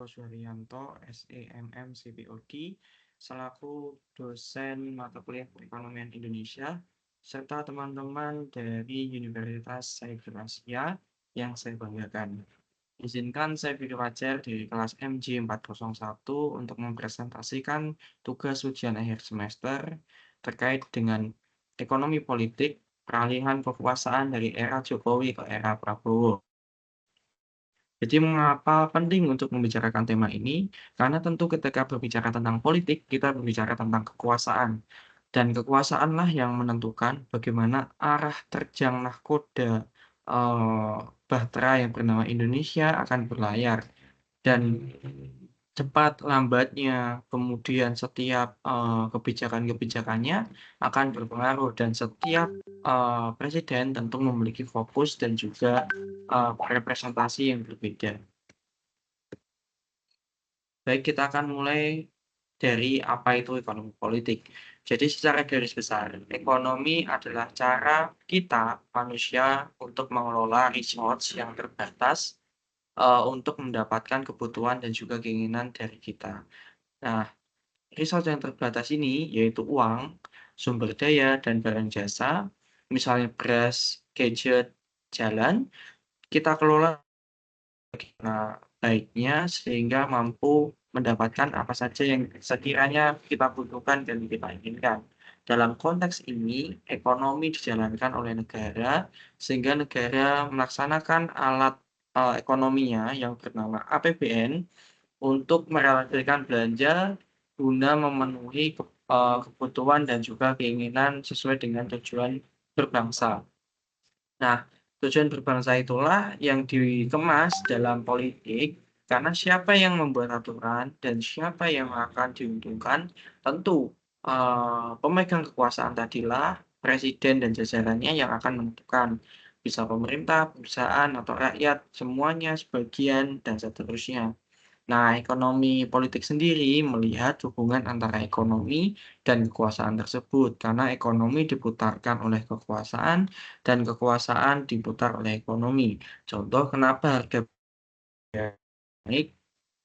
Suharyanto, SEMM CPOD, selaku dosen mata kuliah Perekonomian Indonesia, serta teman-teman dari Universitas Saiful Asia yang saya banggakan. Izinkan saya video ajar di kelas MJ401 untuk mempresentasikan tugas ujian akhir semester terkait dengan ekonomi politik, peralihan kekuasaan dari era Jokowi ke era Prabowo. Jadi mengapa penting untuk membicarakan tema ini? Karena tentu ketika berbicara tentang politik, kita berbicara tentang kekuasaan. Dan kekuasaanlah yang menentukan bagaimana arah terjang nahkoda bahtera yang bernama Indonesia akan berlayar. Dan cepat lambatnya, kemudian setiap kebijakan-kebijakannya akan berpengaruh dan setiap presiden tentu memiliki fokus dan juga representasi yang berbeda. Baik, kita akan mulai dari apa itu ekonomi politik. Jadi secara garis besar, ekonomi adalah cara kita manusia untuk mengelola resource yang terbatas untuk mendapatkan kebutuhan dan juga keinginan dari kita. Nah, resource yang terbatas ini yaitu uang, sumber daya, dan barang jasa, misalnya beras, gadget, jalan, kita kelola baiknya sehingga mampu mendapatkan apa saja yang sekiranya kita butuhkan dan kita inginkan. Dalam konteks ini, ekonomi dijalankan oleh negara sehingga negara melaksanakan alat ekonominya yang bernama APBN untuk merealisasikan belanja guna memenuhi kebutuhan dan juga keinginan sesuai dengan tujuan berbangsa. Nah, tujuan berbangsa itulah yang dikemas dalam politik, karena siapa yang membuat aturan dan siapa yang akan diuntungkan, tentu pemegang kekuasaan tadilah presiden dan jajarannya yang akan menentukan. Bisa pemerintah, perusahaan, atau rakyat, semuanya sebagian, dan seterusnya. Nah, ekonomi politik sendiri melihat hubungan antara ekonomi dan kekuasaan tersebut, karena ekonomi diputarkan oleh kekuasaan dan kekuasaan diputar oleh ekonomi. Contoh kenapa harga naik,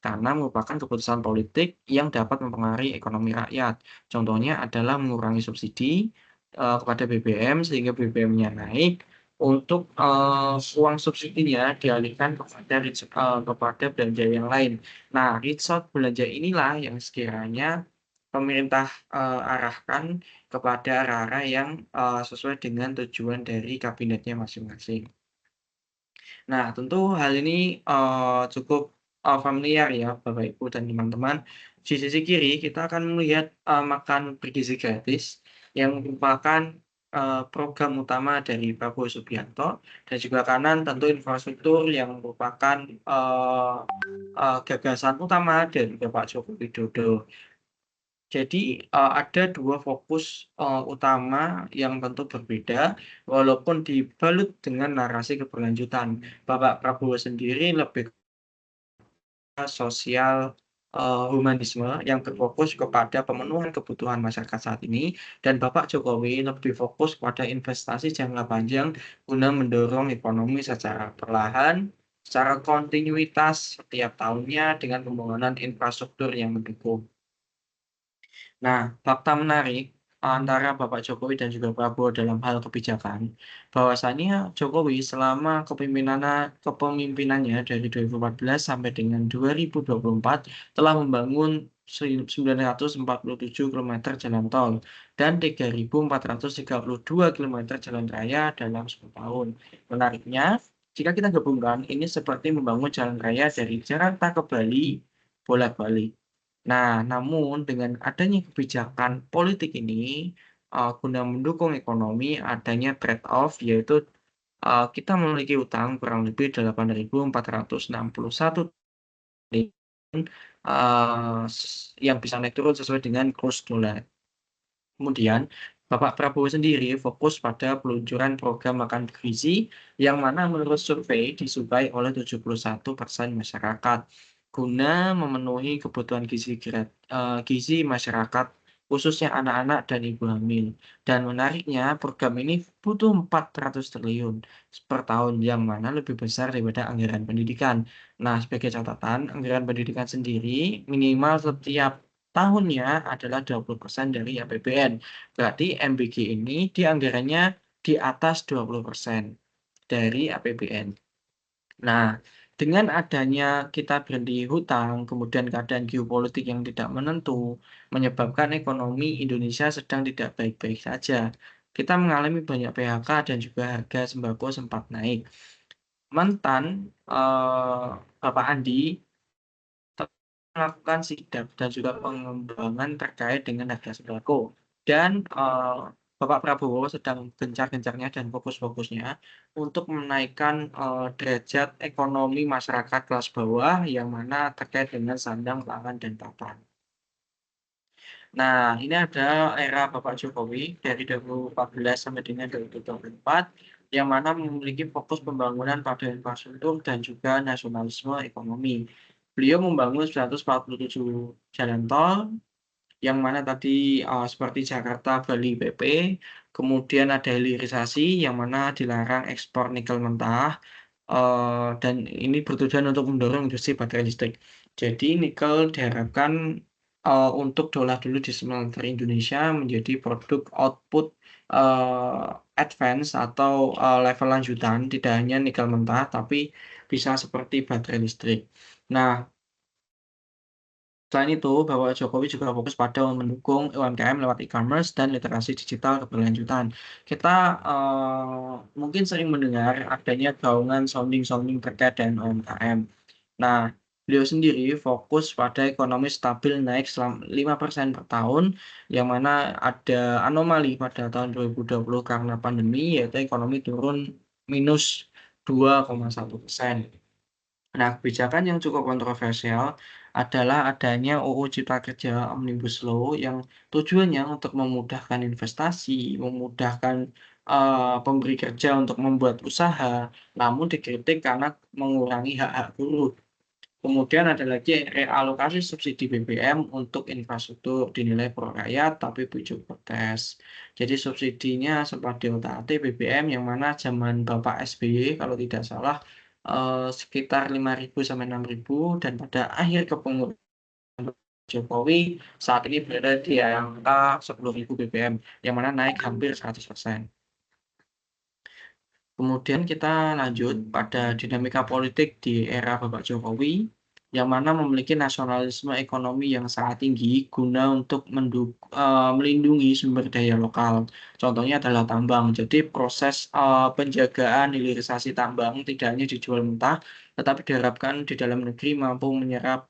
karena merupakan keputusan politik yang dapat mempengaruhi ekonomi rakyat. Contohnya adalah mengurangi subsidi kepada BBM sehingga BBM-nya naik untuk uang subsidinya dialihkan kepada belanja yang lain. Nah, resource belanja inilah yang sekiranya pemerintah arahkan kepada arah-arah yang sesuai dengan tujuan dari kabinetnya masing-masing. Nah, tentu hal ini cukup familiar ya, Bapak, Ibu, dan teman-teman. Di sisi kiri kita akan melihat makan bergizi gratis yang merupakan program utama dari Prabowo Subianto, dan juga kanan tentu infrastruktur yang merupakan eee eee, gagasan utama dari Bapak Joko Widodo. Jadi, ada 2 fokus utama yang tentu berbeda, walaupun dibalut dengan narasi keberlanjutan. Bapak Prabowo sendiri lebih ke sosial, humanisme yang berfokus kepada pemenuhan kebutuhan masyarakat saat ini, dan Bapak Jokowi lebih fokus pada investasi jangka panjang guna mendorong ekonomi secara perlahan, secara kontinuitas setiap tahunnya dengan pembangunan infrastruktur yang mendukung. Nah, fakta menarik antara Bapak Jokowi dan juga Prabowo dalam hal kebijakan, bahwasannya Jokowi selama kepemimpinannya dari 2014 sampai dengan 2024 telah membangun 947 kilometer jalan tol dan 3.432 kilometer jalan raya dalam 10 tahun. Menariknya, jika kita gabungkan, ini seperti membangun jalan raya dari Jakarta ke Bali bolak-balik. Nah, namun dengan adanya kebijakan politik ini, guna mendukung ekonomi, adanya trade-off, yaitu kita memiliki utang kurang lebih 8.461 triliun, yang bisa naik turun sesuai dengan kurs dolar. Kemudian, Bapak Prabowo sendiri fokus pada peluncuran program makan bergizi, yang mana menurut survei disukai oleh 71% masyarakat, guna memenuhi kebutuhan gizi masyarakat khususnya anak-anak dan ibu hamil. Dan menariknya, program ini butuh 400 triliun per tahun, yang mana lebih besar daripada anggaran pendidikan. Nah, sebagai catatan, anggaran pendidikan sendiri minimal setiap tahunnya adalah 20% dari APBN. Berarti MBG ini di anggarannya di atas 20% dari APBN. Nah, dengan adanya kita berhenti hutang, kemudian keadaan geopolitik yang tidak menentu, menyebabkan ekonomi Indonesia sedang tidak baik-baik saja. Kita mengalami banyak PHK dan juga harga sembako sempat naik. Mantan Bapak Andi melakukan sidak dan juga pengembangan terkait dengan harga sembako. Dan Bapak Prabowo sedang gencar-gencarnya dan fokus-fokusnya untuk menaikkan derajat ekonomi masyarakat kelas bawah yang mana terkait dengan sandang, pangan, dan papan. Nah, ini ada era Bapak Jokowi dari 2014 sampai dengan 2024 yang mana memiliki fokus pembangunan pada infrastruktur dan juga nasionalisme ekonomi. Beliau membangun 147 jalan tol yang mana tadi seperti Jakarta Bali PP, kemudian ada hilirisasi yang mana dilarang ekspor nikel mentah, dan ini bertujuan untuk mendorong industri baterai listrik. Jadi nikel diharapkan untuk diolah dulu di smelter Indonesia menjadi produk output eee, advance atau level lanjutan, tidak hanya nikel mentah, tapi bisa seperti baterai listrik. Nah, selain itu, Bapak Jokowi juga fokus pada mendukung UMKM lewat e-commerce dan literasi digital keberlanjutan. Kita mungkin sering mendengar adanya gaungan sounding-sounding terkait dengan UMKM. Nah, beliau sendiri fokus pada ekonomi stabil naik 5% per tahun, yang mana ada anomali pada tahun 2020 karena pandemi, yaitu ekonomi turun minus 2,1%. Nah, kebijakan yang cukup kontroversial adalah adanya UU Cipta Kerja Omnibus Law yang tujuannya untuk memudahkan investasi, memudahkan pemberi kerja untuk membuat usaha, namun dikritik karena mengurangi hak-hak buruh. Kemudian ada lagi realokasi subsidi BBM untuk infrastruktur dinilai pro rakyat tapi bujuk protes. Jadi subsidinya sempat diotak-atik BBM yang mana zaman Bapak SBY kalau tidak salah sekitar 5.000 sampai 6.000 dan pada akhir kepemimpinan Jokowi saat ini berada di angka 10.000 BBM yang mana naik hampir 100%. Kemudian kita lanjut pada dinamika politik di era Bapak Jokowi, yang mana memiliki nasionalisme ekonomi yang sangat tinggi guna untuk melindungi sumber daya lokal. Contohnya adalah tambang. Jadi proses penjagaan hilirisasi tambang tidak hanya dijual mentah, tetapi diharapkan di dalam negeri mampu menyerap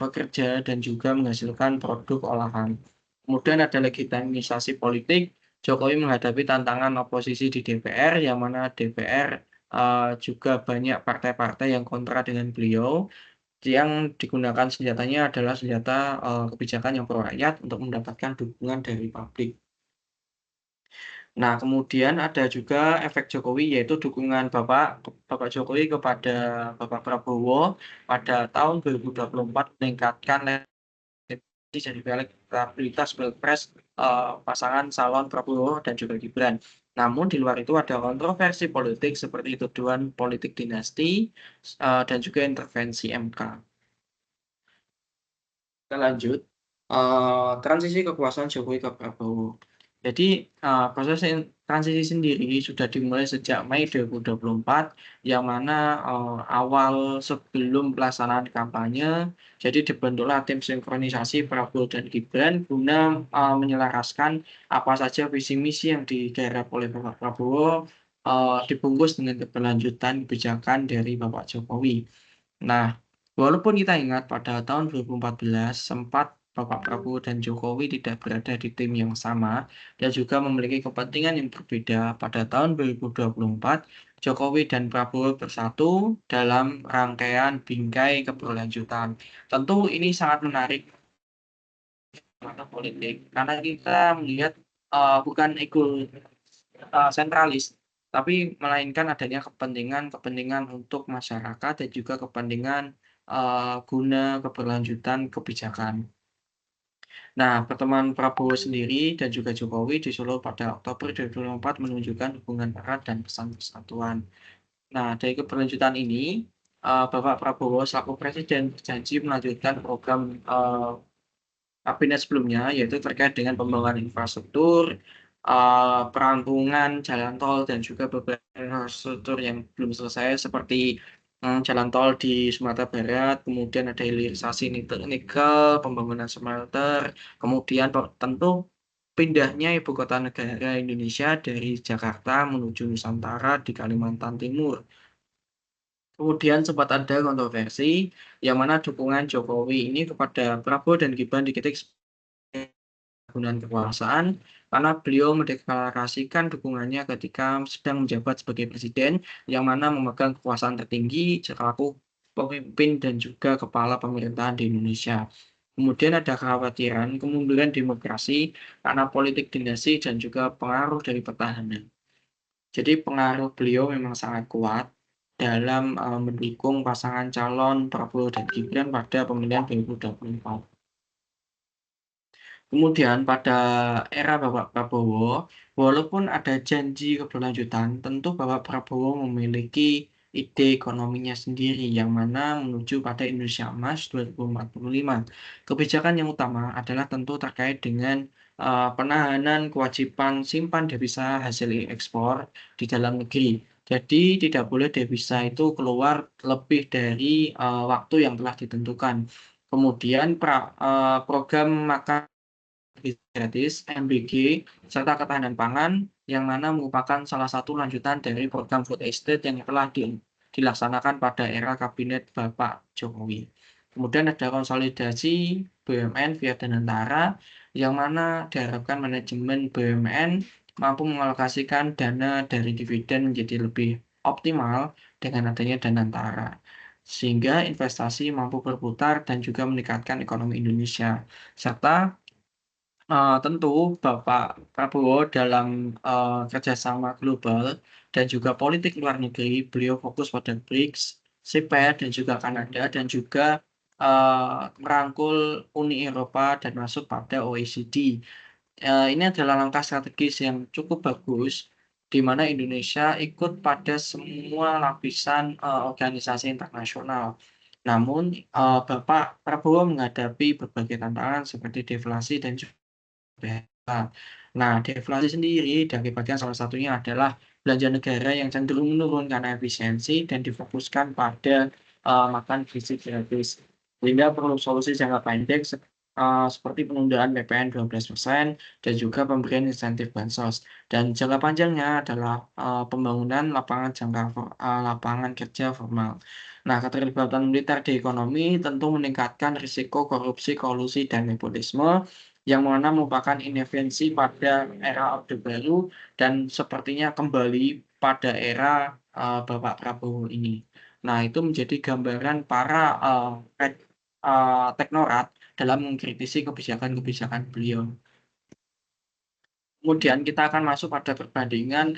pekerja dan juga menghasilkan produk olahan. Kemudian ada legitimasi politik. Jokowi menghadapi tantangan oposisi di DPR, yang mana DPR juga banyak partai-partai yang kontra dengan beliau, yang digunakan senjatanya adalah senjata kebijakan yang pro rakyat untuk mendapatkan dukungan dari publik. Nah, kemudian ada juga efek Jokowi, yaitu dukungan Bapak Jokowi kepada Bapak Prabowo pada tahun 2024 meningkatkan dan juga elektabilitas pilpres pasangan calon Prabowo dan juga Gibran. Namun di luar itu ada kontroversi politik seperti tuduhan politik dinasti dan juga intervensi MK. Kita lanjut, transisi kekuasaan Jokowi ke Prabowo. Jadi, proses transisi sendiri sudah dimulai sejak Mei 2024, yang mana, awal sebelum pelaksanaan kampanye, jadi dibentuklah tim sinkronisasi Prabowo dan Gibran guna, menyelaraskan apa saja visi misi yang digarap oleh Bapak Prabowo, dibungkus dengan keberlanjutan kebijakan dari Bapak Jokowi. Nah, walaupun kita ingat pada tahun 2014 sempat Bapak Prabowo dan Jokowi tidak berada di tim yang sama dan juga memiliki kepentingan yang berbeda, pada tahun 2024 Jokowi dan Prabowo bersatu dalam rangkaian bingkai keberlanjutan. Tentu ini sangat menarik mata politik karena kita melihat bukan ego sentralis, tapi melainkan adanya kepentingan-kepentingan untuk masyarakat dan juga kepentingan guna keberlanjutan kebijakan. Nah, pertemuan Prabowo sendiri dan juga Jokowi di Solo pada Oktober 2024 menunjukkan hubungan erat dan pesan persatuan. Nah, dari keberlanjutan ini, Bapak Prabowo selaku presiden berjanji melanjutkan program, kabinet sebelumnya, yaitu terkait dengan pembangunan infrastruktur, perampungan jalan tol dan juga beberapa infrastruktur yang belum selesai seperti, jalan tol di Sumatera Barat, kemudian ada hilirisasi nikel, pembangunan smelter, kemudian tentu pindahnya ibu kota negara Indonesia dari Jakarta menuju Nusantara di Kalimantan Timur. Kemudian sempat ada kontroversi yang mana dukungan Jokowi ini kepada Prabowo dan Gibran dikritik penyalahgunaan kekuasaan karena beliau mendeklarasikan dukungannya ketika sedang menjabat sebagai presiden yang mana memegang kekuasaan tertinggi selaku pemimpin dan juga kepala pemerintahan di Indonesia. Kemudian ada kekhawatiran kemunduran demokrasi karena politik dinasti dan juga pengaruh dari pertahanan. Jadi pengaruh beliau memang sangat kuat dalam, mendukung pasangan calon Prabowo dan Gibran pada pemilihan 2024. Kemudian pada era Bapak Prabowo, walaupun ada janji keberlanjutan, tentu Bapak Prabowo memiliki ide ekonominya sendiri yang mana menuju pada Indonesia Emas 2045. Kebijakan yang utama adalah tentu terkait dengan, penahanan kewajiban simpan devisa hasil ekspor di dalam negeri. Jadi tidak boleh devisa itu keluar lebih dari, waktu yang telah ditentukan. Kemudian program makan gratis, MBG, serta ketahanan pangan, yang mana merupakan salah satu lanjutan dari program food estate yang telah dilaksanakan pada era kabinet Bapak Jokowi. Kemudian ada konsolidasi BUMN via Danantara, yang mana diharapkan manajemen BUMN mampu mengalokasikan dana dari dividen menjadi lebih optimal dengan adanya Danantara, sehingga investasi mampu berputar dan juga meningkatkan ekonomi Indonesia. Serta tentu Bapak Prabowo dalam, kerjasama global dan juga politik luar negeri, beliau fokus pada BRICS, CPEC, dan juga Kanada, dan juga, merangkul Uni Eropa dan masuk pada OECD. Ini adalah langkah strategis yang cukup bagus, di mana Indonesia ikut pada semua lapisan, organisasi internasional. Namun, Bapak Prabowo menghadapi berbagai tantangan seperti deflasi dan BHK. Nah, deflasi sendiri diakibatkan salah satunya adalah belanja negara yang cenderung menurun karena efisiensi dan difokuskan pada, makan gizi gratis. Sehingga perlu solusi jangka pendek seperti penundaan PPN 12% dan juga pemberian insentif bansos. Dan jangka panjangnya adalah, pembangunan lapangan kerja formal. Nah, keterlibatan militer di ekonomi tentu meningkatkan risiko korupsi, kolusi, dan nepotisme yang mana merupakan intervensi pada era Orde Baru dan sepertinya kembali pada era, Bapak Prabowo ini. Nah, itu menjadi gambaran para, teknokrat dalam mengkritisi kebijakan-kebijakan beliau. Kemudian kita akan masuk pada perbandingan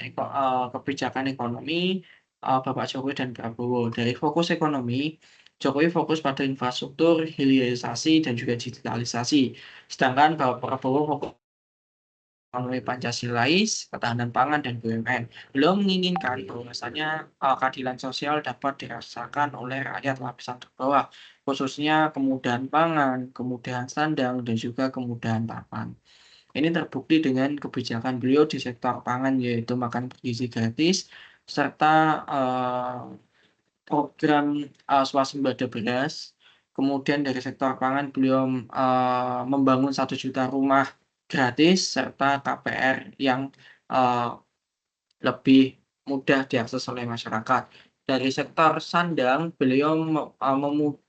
kebijakan ekonomi, Bapak Jokowi dan Prabowo. Dari fokus ekonomi, Jokowi fokus pada infrastruktur, hilirisasi, dan juga digitalisasi. Sedangkan Bapak Prabowo fokus ekonomi Pancasilais, ketahanan pangan, dan BUMN. Beliau menginginkan bahwasanya keadilan sosial dapat dirasakan oleh rakyat lapisan terbawah, khususnya kemudahan pangan, kemudahan sandang, dan juga kemudahan papan. Ini terbukti dengan kebijakan beliau di sektor pangan, yaitu makan bergizi gratis, serta program swasembada beras. Kemudian dari sektor pangan beliau membangun 1 juta rumah gratis serta KPR yang eee, lebih mudah diakses oleh masyarakat. Dari sektor sandang beliau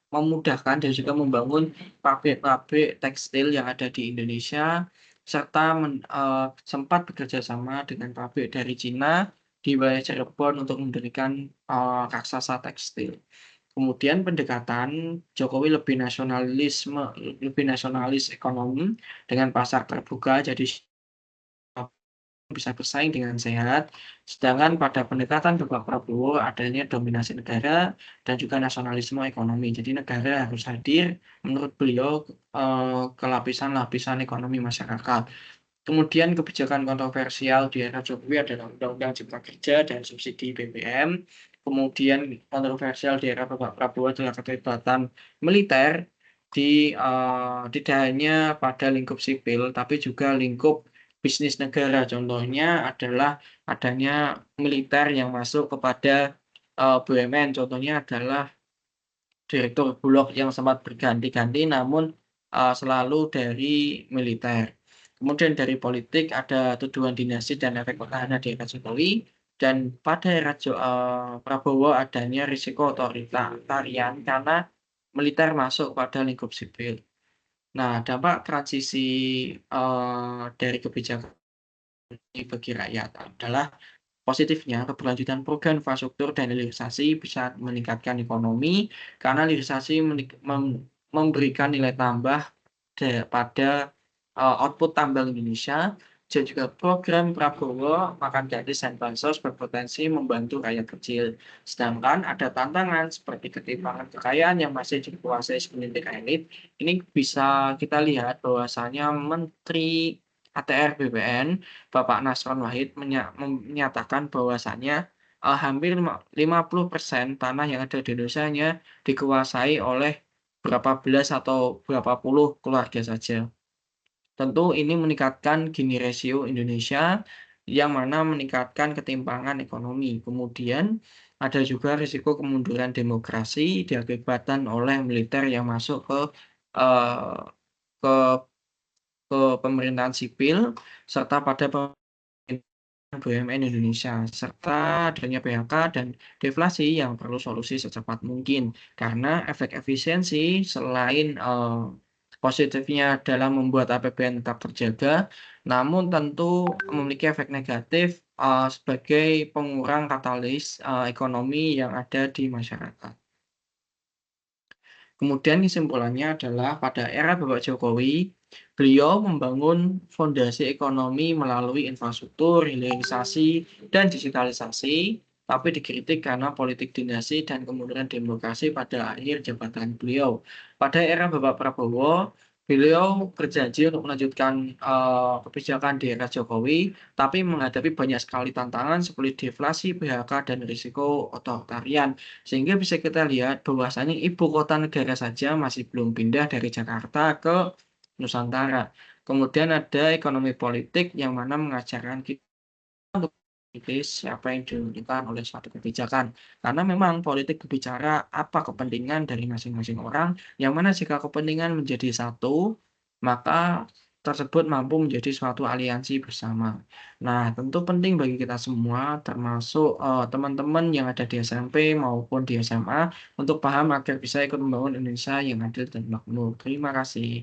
memudahkan dan juga membangun pabrik-pabrik tekstil yang ada di Indonesia, serta sempat bekerja sama dengan pabrik dari Cina di wilayah Cirebon untuk mendirikan, raksasa tekstil. Kemudian pendekatan Jokowi lebih nasionalis ekonomi dengan pasar terbuka, jadi bisa bersaing dengan sehat. Sedangkan pada pendekatan Bapak Prabowo adanya dominasi negara dan juga nasionalisme ekonomi. Jadi negara harus hadir menurut beliau ke lapisan-lapisan ekonomi masyarakat. Kemudian kebijakan kontroversial di era Jokowi adalah Undang-Undang Cipta Kerja dan subsidi BBM. Kemudian kontroversial di era Bapak Prabowo adalah keterlibatan militer tidak hanya pada lingkup sipil, tapi juga lingkup bisnis negara. Contohnya adalah adanya militer yang masuk kepada BUMN. Contohnya adalah direktur Bulog yang sempat berganti-ganti namun selalu dari militer. Kemudian dari politik ada tuduhan dinasti dan efek petahana di era Jokowi dan pada era Prabowo adanya risiko otoritarian karena militer masuk pada lingkup sipil. Nah, dampak transisi dari kebijakan ini bagi rakyat adalah positifnya, keberlanjutan program infrastruktur dan hilirisasi bisa meningkatkan ekonomi, karena hilirisasi memberikan nilai tambah pada output tambang Indonesia, dan juga program Prabowo makan gratis dan bansos berpotensi membantu rakyat kecil. Sedangkan ada tantangan seperti ketimpangan kekayaan yang masih dikuasai segelintir elit. Ini bisa kita lihat bahwasanya Menteri ATR BPN Bapak Nasron Wahid menyatakan bahwasannya hampir 50% tanah yang ada di Indonesia hanya dikuasai oleh berapa belas atau berapa puluh keluarga saja. Tentu ini meningkatkan Gini rasio Indonesia yang mana meningkatkan ketimpangan ekonomi. Kemudian ada juga risiko kemunduran demokrasi diakibatkan oleh militer yang masuk eee, ke pemerintahan sipil serta pada BUMN Indonesia, serta adanya PHK dan deflasi yang perlu solusi secepat mungkin. Karena efek efisiensi selain positifnya dalam membuat APBN tetap terjaga, namun tentu memiliki efek negatif sebagai pengurang katalis ekonomi yang ada di masyarakat. Kemudian kesimpulannya adalah pada era Bapak Jokowi, beliau membangun fondasi ekonomi melalui infrastruktur, hilirisasi, dan digitalisasi, tapi dikritik karena politik dinasti dan kemunduran demokrasi pada akhir jabatan beliau. Pada era Bapak Prabowo, beliau berjanji untuk melanjutkan kebijakan di era Jokowi, tapi menghadapi banyak sekali tantangan seperti deflasi, PHK, dan risiko otoritarian. Sehingga bisa kita lihat bahwasanya ibu kota negara saja masih belum pindah dari Jakarta ke Nusantara. Kemudian ada ekonomi politik yang mana mengajarkan kita untuk kritis siapa yang diuntungkan oleh suatu kebijakan. Karena memang politik berbicara apa kepentingan dari masing-masing orang, yang mana jika kepentingan menjadi satu, maka tersebut mampu menjadi suatu aliansi bersama. Nah, tentu penting bagi kita semua, termasuk teman-teman yang ada di SMP maupun di SMA, untuk paham agar bisa ikut membangun Indonesia yang adil dan makmur. Terima kasih.